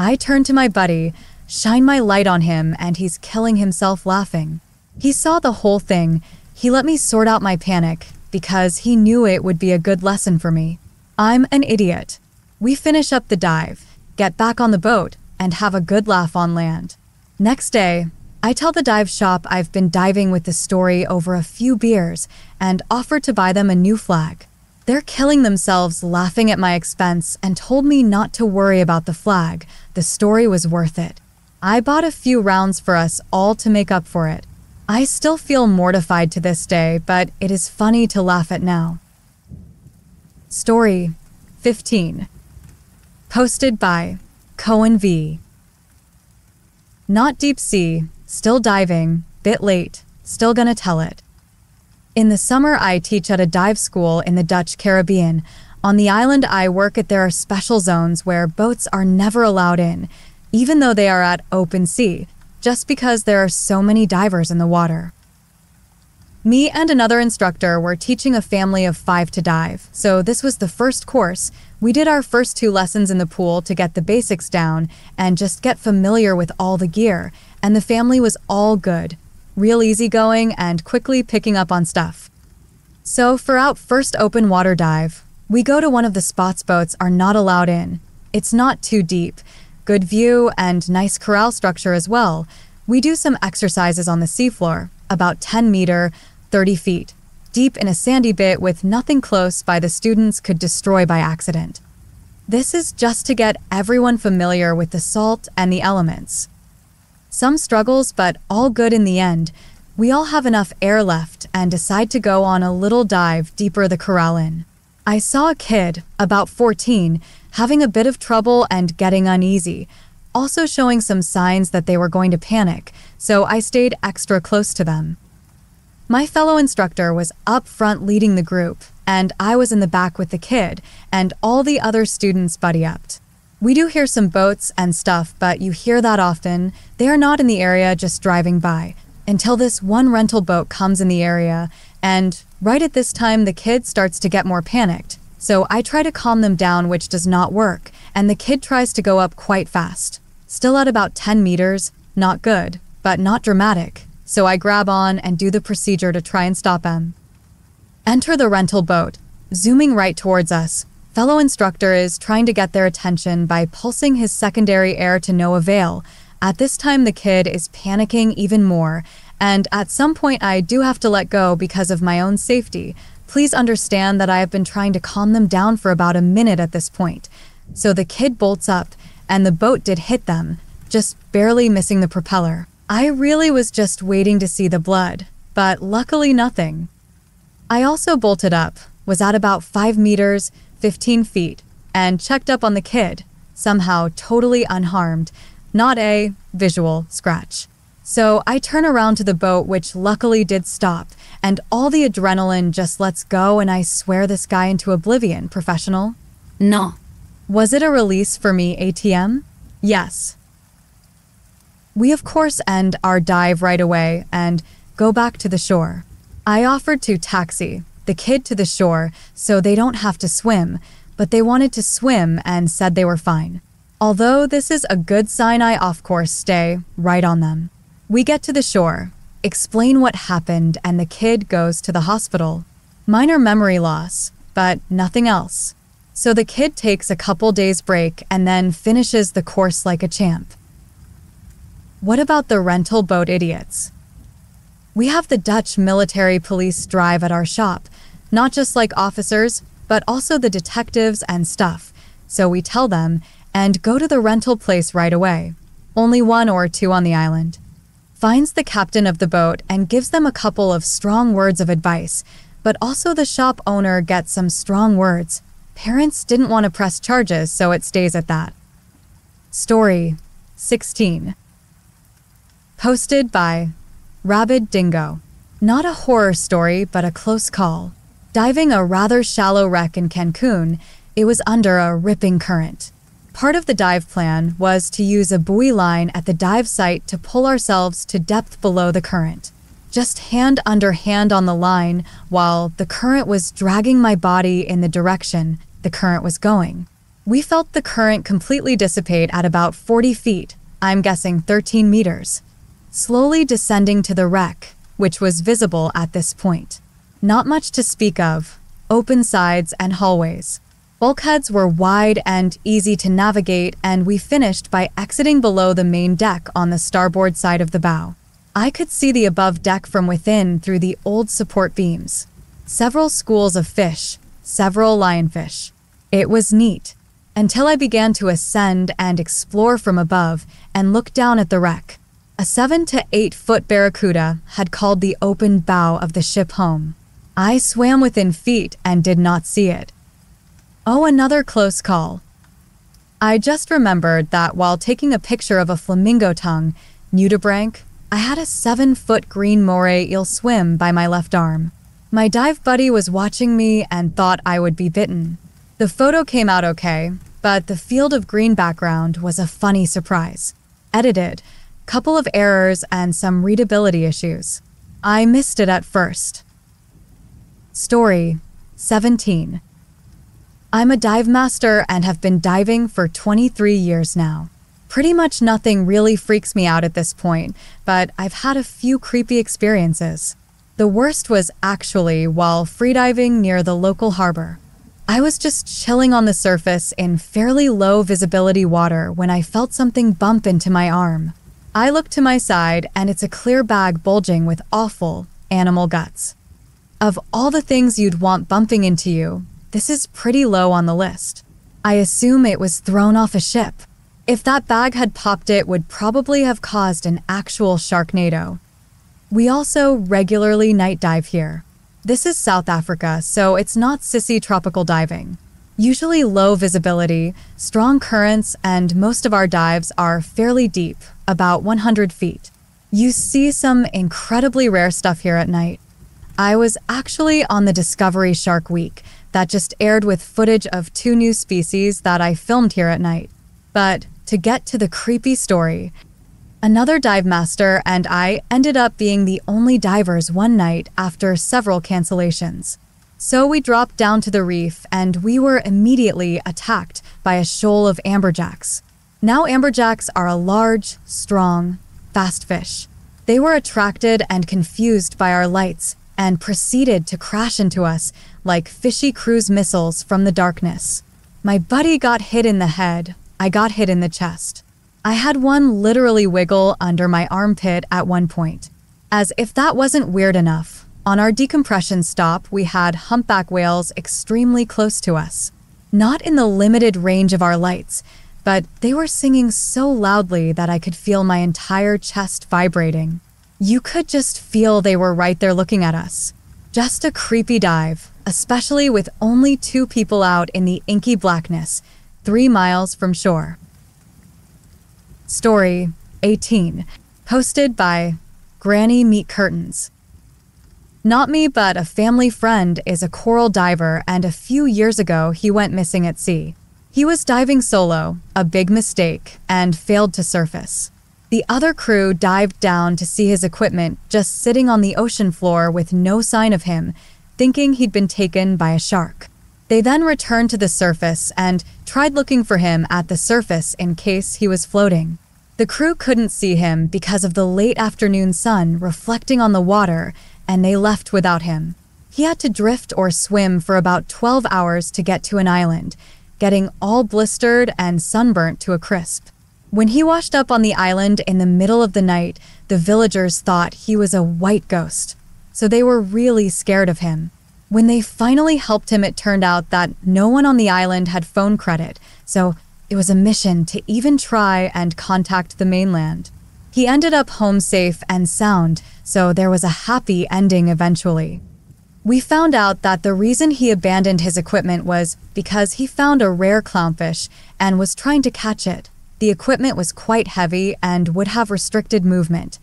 I turn to my buddy, shine my light on him, and he's killing himself laughing. He saw the whole thing. He let me sort out my panic because he knew it would be a good lesson for me. I'm an idiot. We finish up the dive, get back on the boat, and have a good laugh on land. Next day, I tell the dive shop I've been diving with the story over a few beers and offer to buy them a new flag. They're killing themselves laughing at my expense and told me not to worry about the flag. The story was worth it. I bought a few rounds for us all to make up for it. I still feel mortified to this day, but it is funny to laugh at now. Story 15. Posted by Cohen V. Not deep sea, still diving, bit late, still gonna tell it. In the summer, I teach at a dive school in the Dutch Caribbean. On the island I work at, there are special zones where boats are never allowed in, even though they are at open sea, just because there are so many divers in the water. Me and another instructor were teaching a family of 5 to dive, so this was the first course. We did our first 2 lessons in the pool to get the basics down and just get familiar with all the gear, and the family was all good. Real easygoing and quickly picking up on stuff. So for our first open water dive, we go to one of the spots boats are not allowed in. It's not too deep, good view and nice corral structure as well. We do some exercises on the seafloor, about 10 meter, 30 feet, deep in a sandy bit with nothing close by the students could destroy by accident. This is just to get everyone familiar with the salt and the elements. Some struggles, but all good in the end. We all have enough air left and decide to go on a little dive deeper the corral in. I saw a kid, about 14, having a bit of trouble and getting uneasy, also showing some signs that they were going to panic, so I stayed extra close to them. My fellow instructor was up front leading the group, and I was in the back with the kid, and all the other students buddy-upped. We do hear some boats and stuff, but you hear that often. They are not in the area, just driving by, until this one rental boat comes in the area, and right at this time the kid starts to get more panicked. So I try to calm them down, which does not work, and the kid tries to go up quite fast. Still at about 10 meters, not good, but not dramatic. So I grab on and do the procedure to try and stop him. Enter the rental boat, zooming right towards us. Fellow instructor is trying to get their attention by pulsing his secondary air to no avail. At this time, the kid is panicking even more, and at some point I do have to let go because of my own safety. Please understand that I have been trying to calm them down for about a minute at this point. So the kid bolts up, and the boat did hit them, just barely missing the propeller. I really was just waiting to see the blood, but luckily nothing. I also bolted up, was at about 5 meters, 15 feet, and checked up on the kid, somehow totally unharmed, not a visual scratch. So I turn around to the boat, which luckily did stop, and all the adrenaline just lets go, and I swear this guy into oblivion. Professional? No. Was it a release for me, ATM? Yes. We of course end our dive right away and go back to the shore. I offered to taxi. the kid to the shore so they don't have to swim, but they wanted to swim and said they were fine. Although this is a good sign, I of course stay right on them. We get to the shore, explain what happened, and the kid goes to the hospital. Minor memory loss, but nothing else. So the kid takes a couple days break and then finishes the course like a champ. What about the rental boat idiots? We have the Dutch military police drive at our shop, not just like officers, but also the detectives and stuff. So we tell them and go to the rental place right away. Only 1 or 2 on the island. Finds the captain of the boat and gives them a couple of strong words of advice, but also the shop owner gets some strong words. Parents didn't want to press charges, so it stays at that. Story 16. Posted by Rabid Dingo. Not a horror story, but a close call. Diving a rather shallow wreck in Cancun, it was under a ripping current. Part of the dive plan was to use a buoy line at the dive site to pull ourselves to depth below the current. Just hand under hand on the line while the current was dragging my body in the direction the current was going. We felt the current completely dissipate at about 40 feet, I'm guessing 13 meters, slowly descending to the wreck, which was visible at this point. Not much to speak of, open sides and hallways. Bulkheads were wide and easy to navigate, and we finished by exiting below the main deck on the starboard side of the bow. I could see the above deck from within through the old support beams. Several schools of fish, several lionfish. It was neat, until I began to ascend and explore from above and look down at the wreck. A 7 to 8 foot Barracuda had called the open bow of the ship home. I swam within feet and did not see it. Oh, another close call. I just remembered that while taking a picture of a flamingo tongue, nudibranch, I had a 7-foot green moray eel swim by my left arm. My dive buddy was watching me and thought I would be bitten. The photo came out okay, but the field of green background was a funny surprise. Edited, couple of errors and some readability issues. I missed it at first. Story 17. I'm a dive master and have been diving for 23 years now. Pretty much nothing really freaks me out at this point, but I've had a few creepy experiences. The worst was actually while freediving near the local harbor. I was just chilling on the surface in fairly low visibility water when I felt something bump into my arm. I looked to my side and it's a clear bag bulging with awful animal guts. Of all the things you'd want bumping into you, this is pretty low on the list. I assume it was thrown off a ship. If that bag had popped, it would probably have caused an actual sharknado. We also regularly night dive here. This is South Africa, so it's not sissy tropical diving. Usually low visibility, strong currents, and most of our dives are fairly deep, about 100 feet. You see some incredibly rare stuff here at night. I was actually on the Discovery Shark Week that just aired with footage of 2 new species that I filmed here at night. But to get to the creepy story, another dive master and I ended up being the only divers one night after several cancellations. So we dropped down to the reef and we were immediately attacked by a shoal of amberjacks. Now amberjacks are a large, strong, fast fish. They were attracted and confused by our lights and proceeded to crash into us like fishy cruise missiles from the darkness. My buddy got hit in the head. I got hit in the chest. I had one literally wiggle under my armpit at one point. As if that wasn't weird enough, on our decompression stop, we had humpback whales extremely close to us. Not in the limited range of our lights, but they were singing so loudly that I could feel my entire chest vibrating. You could just feel they were right there looking at us. Just a creepy dive, especially with only 2 people out in the inky blackness, 3 miles from shore. Story 18. Posted by Granny Meat Curtains. Not me, but a family friend is a coral diver, and a few years ago he went missing at sea. He was diving solo, a big mistake, and failed to surface. The other crew dived down to see his equipment just sitting on the ocean floor with no sign of him, thinking he'd been taken by a shark. They then returned to the surface and tried looking for him at the surface in case he was floating. The crew couldn't see him because of the late afternoon sun reflecting on the water, and they left without him. He had to drift or swim for about 12 hours to get to an island, getting all blistered and sunburnt to a crisp. When he washed up on the island in the middle of the night, the villagers thought he was a white ghost, so they were really scared of him. When they finally helped him, it turned out that no one on the island had phone credit, so it was a mission to even try and contact the mainland. He ended up home safe and sound, so there was a happy ending eventually. We found out that the reason he abandoned his equipment was because he found a rare clownfish and was trying to catch it. The equipment was quite heavy and would have restricted movement.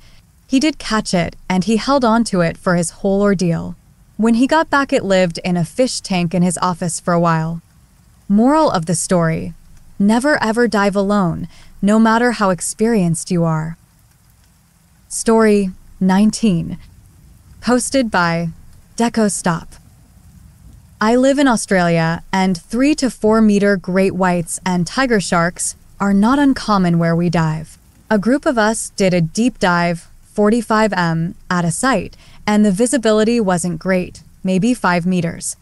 He did catch it, and he held on to it for his whole ordeal. When he got back, it lived in a fish tank in his office for a while. Moral of the story: never ever dive alone, no matter how experienced you are. Story 19. Posted by Deco Stop. I live in Australia, and 3 to 4 meter great whites and tiger sharks are not uncommon where we dive. A group of us did a deep dive, 45 m, at a site, and the visibility wasn't great, maybe 5 meters.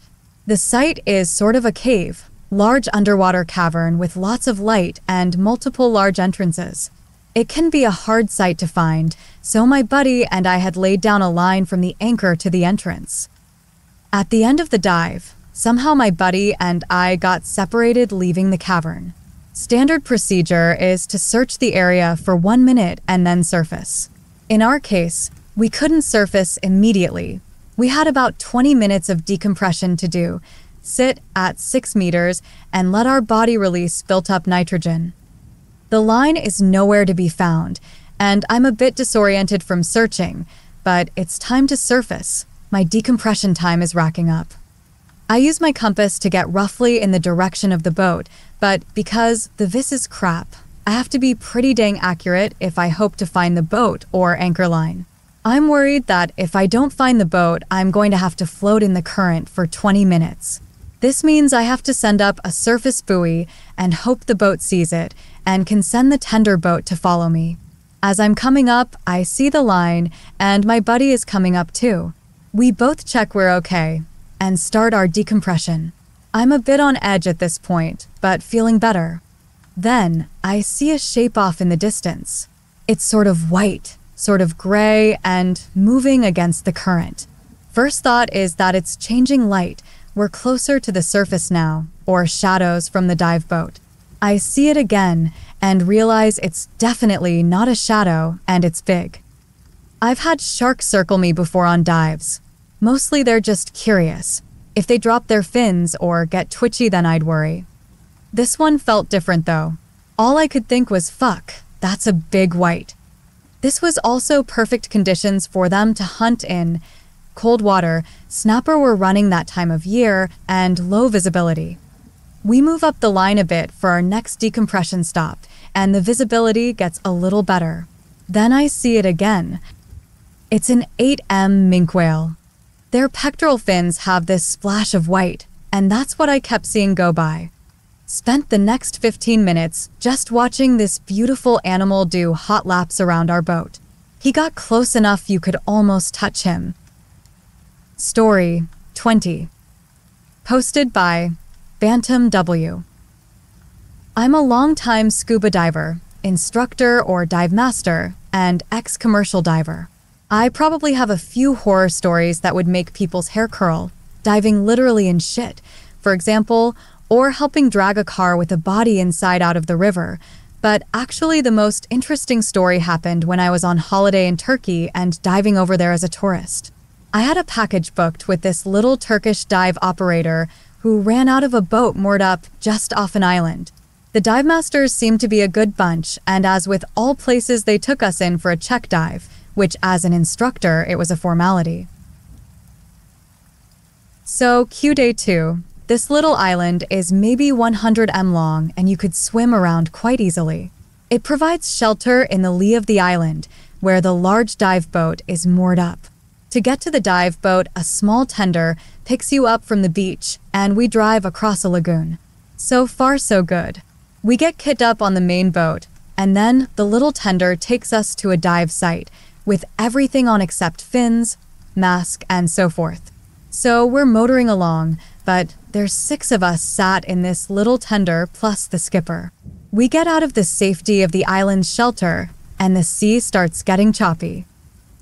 The site is sort of a cave, large underwater cavern with lots of light and multiple large entrances. It can be a hard site to find, so my buddy and I had laid down a line from the anchor to the entrance. At the end of the dive, somehow my buddy and I got separated leaving the cavern. Standard procedure is to search the area for 1 minute and then surface. In our case, we couldn't surface immediately. We had about 20 minutes of decompression to do, sit at 6 meters, and let our body release built-up nitrogen. The line is nowhere to be found, and I'm a bit disoriented from searching, but it's time to surface. My decompression time is racking up. I use my compass to get roughly in the direction of the boat, but because the vis is crap, I have to be pretty dang accurate if I hope to find the boat or anchor line. I'm worried that if I don't find the boat, I'm going to have to float in the current for 20 minutes. This means I have to send up a surface buoy and hope the boat sees it and can send the tender boat to follow me. As I'm coming up, I see the line, and my buddy is coming up too. We both check we're okay and start our decompression. I'm a bit on edge at this point, but feeling better. Then I see a shape off in the distance. It's sort of white, sort of gray, and moving against the current. First thought is that it's changing light. We're closer to the surface now, or shadows from the dive boat. I see it again and realize it's definitely not a shadow, and it's big. I've had sharks circle me before on dives. Mostly they're just curious. If they drop their fins or get twitchy, then I'd worry. This one felt different though. All I could think was, fuck, that's a big white. This was also perfect conditions for them to hunt in. Cold water, snapper were running that time of year, and low visibility. We move up the line a bit for our next decompression stop, and the visibility gets a little better. Then I see it again. It's an 8M minke whale. Their pectoral fins have this splash of white, and that's what I kept seeing go by. Spent the next 15 minutes just watching this beautiful animal do hot laps around our boat. He got close enough you could almost touch him. Story 20. Posted by Bantam W. I'm a longtime scuba diver, instructor or dive master, and ex-commercial diver. I probably have a few horror stories that would make people's hair curl, diving literally in shit, for example, or helping drag a car with a body inside out of the river. But actually the most interesting story happened when I was on holiday in Turkey and diving over there as a tourist. I had a package booked with this little Turkish dive operator who ran out of a boat moored up just off an island. The dive masters seemed to be a good bunch, and as with all places, they took us in for a check dive, which as an instructor, it was a formality. So, Q day 2. This little island is maybe 100 m long, and you could swim around quite easily. It provides shelter in the lee of the island, where the large dive boat is moored up. To get to the dive boat, a small tender picks you up from the beach, and we drive across a lagoon. So far, so good. We get kicked up on the main boat, and then the little tender takes us to a dive site with everything on except fins, mask, and so forth. So we're motoring along, but there's 6 of us sat in this little tender plus the skipper. We get out of the safety of the island's shelter, and the sea starts getting choppy.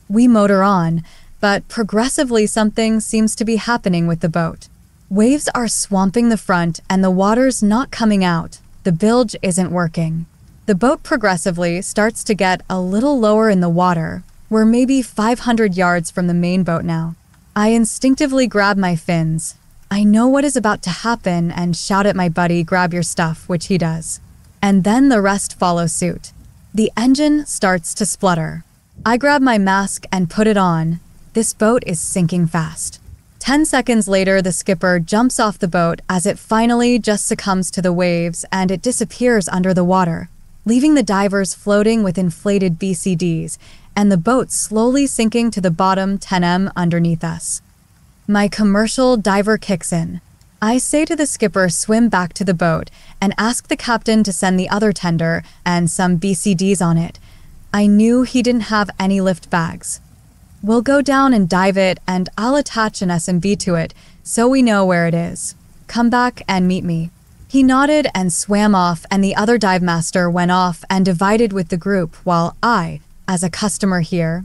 We motor on, but progressively something seems to be happening with the boat. Waves are swamping the front and the water's not coming out. The bilge isn't working. The boat progressively starts to get a little lower in the water. We're maybe 500 yards from the main boat now. I instinctively grab my fins. I know what is about to happen and shout at my buddy, "Grab your stuff," which he does. And then the rest follow suit. The engine starts to splutter. I grab my mask and put it on. This boat is sinking fast. 10 seconds later, the skipper jumps off the boat as it finally just succumbs to the waves and it disappears under the water, leaving the divers floating with inflated BCDs and the boat slowly sinking to the bottom 10 underneath us. My commercial diver kicks in. I say to the skipper, swim back to the boat and ask the captain to send the other tender and some BCDs on it. I knew he didn't have any lift bags. We'll go down and dive it, and I'll attach an SMB to it so we know where it is. Come back and meet me. He nodded and swam off, and the other dive master went off and divided with the group while I, as a customer here,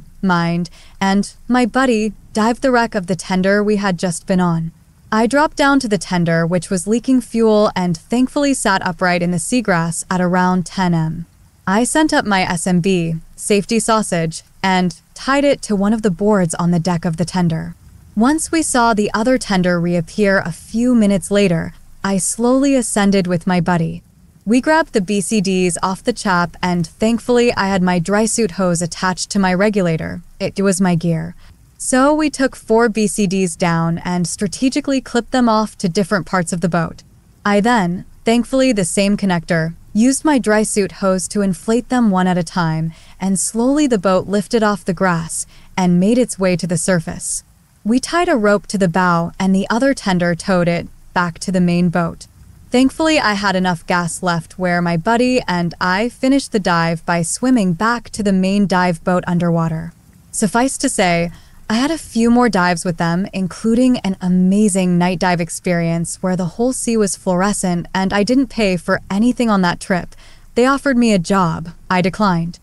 and my buddy dived the wreck of the tender we had just been on. I dropped down to the tender, which was leaking fuel, and thankfully sat upright in the seagrass at around 10 I sent up my SMB, safety sausage, and tied it to one of the boards on the deck of the tender. Once we saw the other tender reappear a few minutes later, I slowly ascended with my buddy. We grabbed the BCDs off the chap, and thankfully I had my dry suit hose attached to my regulator. It was my gear. So we took 4 BCDs down and strategically clipped them off to different parts of the boat. I then, thankfully the same connector, used my dry suit hose to inflate them one at a time, and slowly the boat lifted off the grass and made its way to the surface. We tied a rope to the bow, and the other tender towed it back to the main boat. Thankfully, I had enough gas left where my buddy and I finished the dive by swimming back to the main dive boat underwater. Suffice to say, I had a few more dives with them, including an amazing night dive experience where the whole sea was fluorescent and I didn't pay for anything on that trip. They offered me a job. I declined.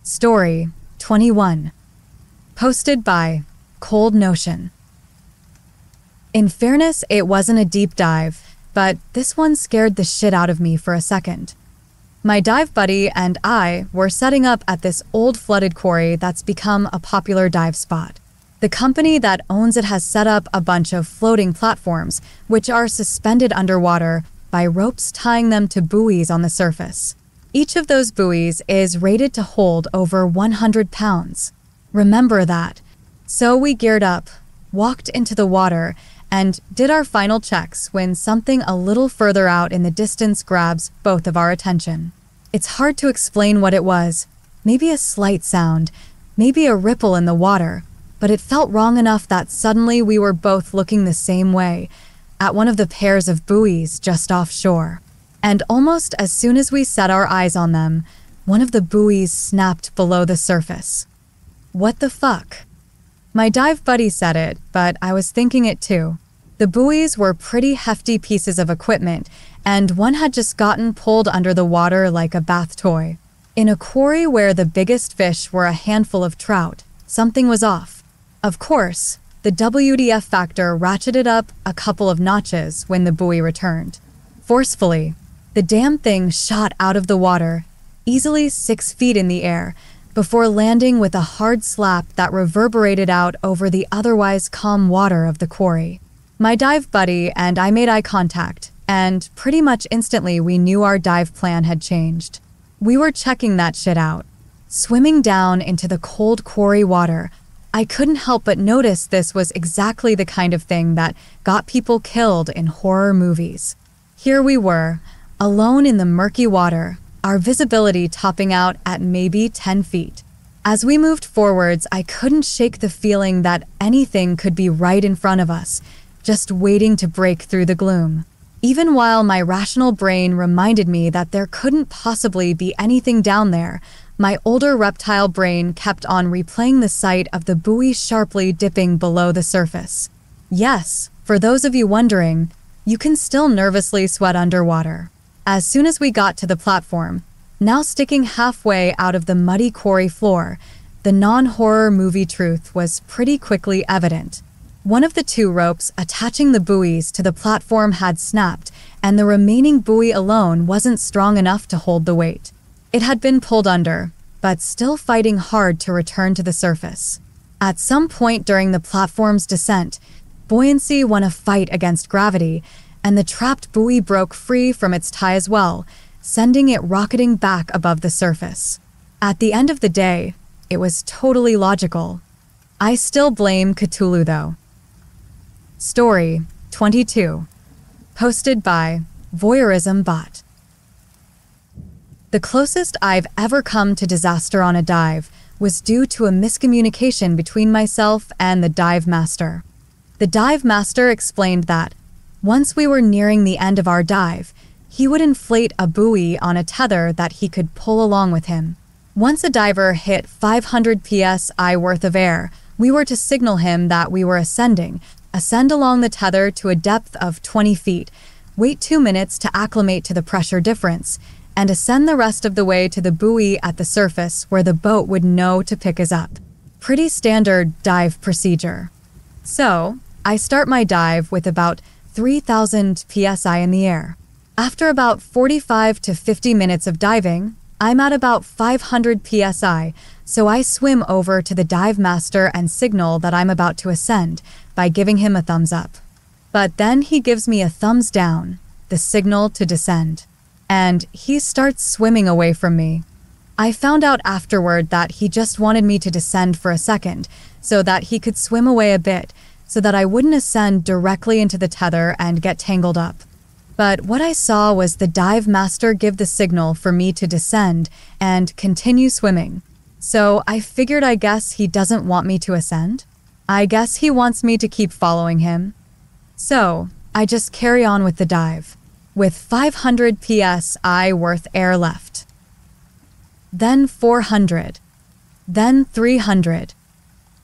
Story 21. Posted by Cold Notion. In fairness, it wasn't a deep dive, but this one scared the shit out of me for a second. My dive buddy and I were setting up at this old flooded quarry that's become a popular dive spot. The company that owns it has set up a bunch of floating platforms, which are suspended underwater by ropes tying them to buoys on the surface. Each of those buoys is rated to hold over 100 pounds. Remember that. So we geared up, walked into the water, and did our final checks when something a little further out in the distance grabs both of our attention. It's hard to explain what it was. Maybe a slight sound, maybe a ripple in the water, but it felt wrong enough that suddenly we were both looking the same way, at one of the pairs of buoys just offshore. And almost as soon as we set our eyes on them, one of the buoys snapped below the surface. What the fuck? My dive buddy said it, but I was thinking it too. The buoys were pretty hefty pieces of equipment, and one had just gotten pulled under the water like a bath toy. In a quarry where the biggest fish were a handful of trout, something was off. Of course, the WDF factor ratcheted up a couple of notches when the buoy returned. Forcefully, the damn thing shot out of the water, easily 6 feet in the air, before landing with a hard slap that reverberated out over the otherwise calm water of the quarry. My dive buddy and I made eye contact, and pretty much instantly we knew our dive plan had changed. We were checking that shit out. Swimming down into the cold quarry water, I couldn't help but notice this was exactly the kind of thing that got people killed in horror movies. Here we were, alone in the murky water, our visibility topping out at maybe 10 feet. As we moved forwards, I couldn't shake the feeling that anything could be right in front of us, just waiting to break through the gloom. Even while my rational brain reminded me that there couldn't possibly be anything down there, my older reptile brain kept on replaying the sight of the buoy sharply dipping below the surface. Yes, for those of you wondering, you can still nervously sweat underwater. As soon as we got to the platform, now sticking halfway out of the muddy quarry floor, the non-horror movie truth was pretty quickly evident. One of the two ropes attaching the buoys to the platform had snapped, and the remaining buoy alone wasn't strong enough to hold the weight. It had been pulled under, but still fighting hard to return to the surface. At some point during the platform's descent, buoyancy won a fight against gravity, and the trapped buoy broke free from its tie as well, sending it rocketing back above the surface. At the end of the day, it was totally logical. I still blame Cthulhu though. Story 22. Posted by Voyeurism Bot. The closest I've ever come to disaster on a dive was due to a miscommunication between myself and the dive master. The dive master explained that, once we were nearing the end of our dive, he would inflate a buoy on a tether that he could pull along with him. Once a diver hit 500 psi worth of air, we were to signal him that we were ascend along the tether to a depth of 20 feet, wait 2 minutes to acclimate to the pressure difference, and ascend the rest of the way to the buoy at the surface where the boat would know to pick us up. Pretty standard dive procedure. So, I start my dive with about 3,000 psi in the air. After about 45 to 50 minutes of diving, I'm at about 500 psi, so I swim over to the dive master and signal that I'm about to ascend by giving him a thumbs up. But then he gives me a thumbs down, the signal to descend, and he starts swimming away from me. I found out afterward that he just wanted me to descend for a second so that he could swim away a bit so that I wouldn't ascend directly into the tether and get tangled up. But what I saw was the dive master give the signal for me to descend and continue swimming. So I figured I guess he doesn't want me to ascend. I guess he wants me to keep following him. So I just carry on with the dive, with 500 psi worth air left. Then 400, then 300,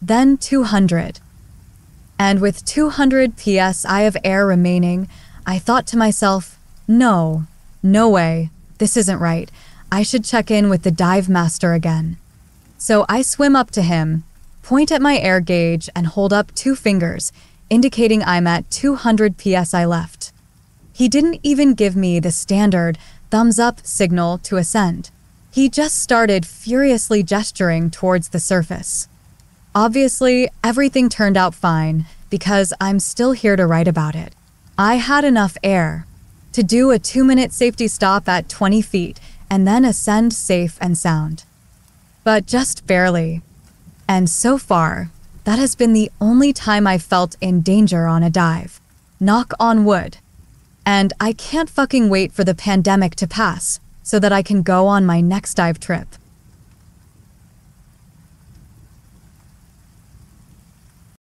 then 200. And with 200 psi of air remaining, I thought to myself, no way, this isn't right. I should check in with the dive master again. So I swim up to him, point at my air gauge, and hold up 2 fingers, indicating I'm at 200 psi left. He didn't even give me the standard thumbs up signal to ascend. He just started furiously gesturing towards the surface. Obviously, everything turned out fine because I'm still here to write about it. I had enough air to do a 2-minute safety stop at 20 feet and then ascend safe and sound. But just barely. And so far, that has been the only time I've felt in danger on a dive. Knock on wood. And I can't fucking wait for the pandemic to pass so that I can go on my next dive trip.